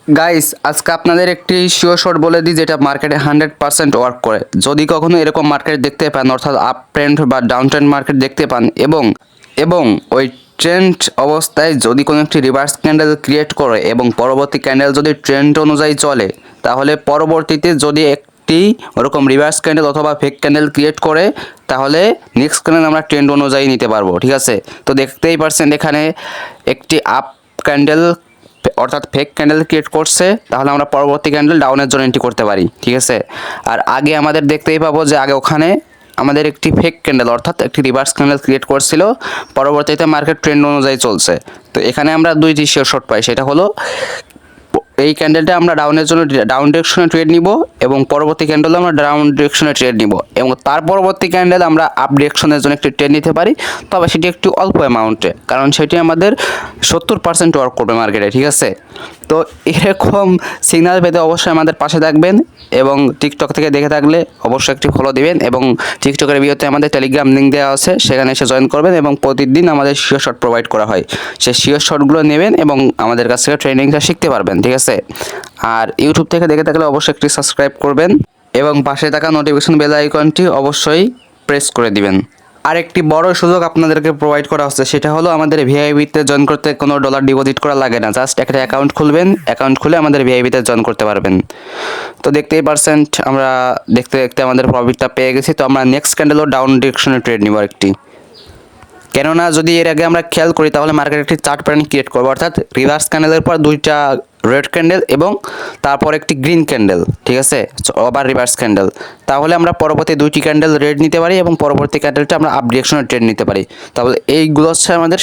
Guys আজকে আপনাদের একটি শিওর শট বলে দিই যেটা মার্কেটে 100% ওয়ার্ক করে। যদি কখনো এরকম মার্কেট দেখতে পান, অর্থাৎ আপ ট্রেন্ড বা ডাউন ট্রেন্ড মার্কেট দেখতে পান এবং ওই ট্রেন্ড অবস্থায় যদি কোনো একটি রিভার্স ক্যান্ডেল ক্রিয়েট করে এবং পরবর্তী ক্যান্ডেল যদি ট্রেন্ড অনুযায়ী চলে, তাহলে পরবর্তীতে যদি একটি ওরকম রিভার্স ক্যান্ডেল অথবা ফেক ক্যান্ডেল ক্রিয়েট করে, তাহলে নেক্সট ক্যান্ডেল আমরা ট্রেন্ড অনুযায়ী নিতে পারবো। ঠিক আছে, তো দেখতেই পারছেন এখানে একটি আপ ক্যান্ডেল অর্থাৎ ফেক ক্যান্ডেল ক্রিয়েট করছে, তাহলে আমরা পরবর্তী ক্যান্ডেল ডাউনের জন্য এন্ট্রি করতে পারি। ঠিক আছে, আর আগে আমাদের দেখতেই পাবো যে আগে ওখানে আমাদের একটি ফেক ক্যান্ডেল অর্থাৎ একটি রিভার্স ক্যান্ডেল ক্রিয়েট করছিল, পরবর্তীতে মার্কেট ট্রেন্ড অনুযায়ী চলছে। তো এখানে আমরা দুইটি শিওর শট পাই, সেটা হলো এই ক্যান্ডেলটা আমরা ডাউনের জন্য ডাউন ডিরেকশনে ট্রেড নিব এবং পরবর্তী ক্যান্ডেল আমরা ডাউন ডিরেকশনে ট্রেড নিব এবং তার পরবর্তী ক্যান্ডেল আমরা আপ ডিরেকশনের জন্য একটি ট্রেড নিতে পারি, তবে সেটি একটু অল্প অ্যামাউন্টে, কারণ সেটি আমাদের 70% ওয়ার্ক করবে মার্কেটে। ঠিক আছে, তো এরকম সিগন্যাল পেতে অবশ্যই আমাদের পাশে থাকবেন এবং টিকটক থেকে দেখে থাকলে অবশ্যই একটি ফলো দিবেন এবং টিকটকের ভিডিওতে আমাদের টেলিগ্রাম লিঙ্ক দেওয়া আছে, সেখানে এসে জয়েন করবেন এবং প্রতিদিন আমাদের শিওর শট প্রোভাইড করা হয়। সেই শিওর শটগুলো নেবেন এবং আমাদের কাছ থেকে ট্রেনিংটা শিখতে পারবেন। ঠিক আছে, আর ইউটিউব থেকে দেখে থাকলে অবশ্যই একটি সাবস্ক্রাইব করবেন এবং পাশে থাকা নোটিফিকেশন বেল আইকনটি অবশ্যই প্রেস করে দিবেন। আর একটি বড় সুযোগ আপনাদেরকে প্রোভাইড করা হচ্ছে, সেটা হলো আমাদের ভিআইপিতে জয়েন করতে কোনো ডলার ডিপোজিট করা লাগে না, জাস্ট একটা অ্যাকাউন্ট খুলবেন, অ্যাকাউন্ট খুলে আমাদের ভিআইপিতে জয়েন করতে পারবেন। তো দেখতেই পারছেন আমরা দেখতে দেখতে আমাদের প্রফিটটা পেয়ে গেছি। তো আমরা নেক্সট ক্যান্ডেলও ডাউন ডিরেকশনে ট্রেড নিব একটি, কেননা যদি এর আগে আমরা খেয়াল করি তাহলে মার্কেট একটি চার্ট প্যাটার্ন ক্রিয়েট করবো, অর্থাৎ রিভার্স ক্যান্ডেলের পর দুইটা রেড ক্যান্ডেল এবং তারপর একটি গ্রিন ক্যান্ডেল। ঠিক আছে, আবার রিভার্স ক্যান্ডেল, তাহলে আমরা পরবর্তী দুইটি ক্যান্ডেল রেড নিতে পারি এবং পরবর্তী ক্যান্ডেলটা আমরা আপ ডিরেকশনে ট্রেড নিতে পারি। তাহলে এইগুলো হচ্ছে আমাদের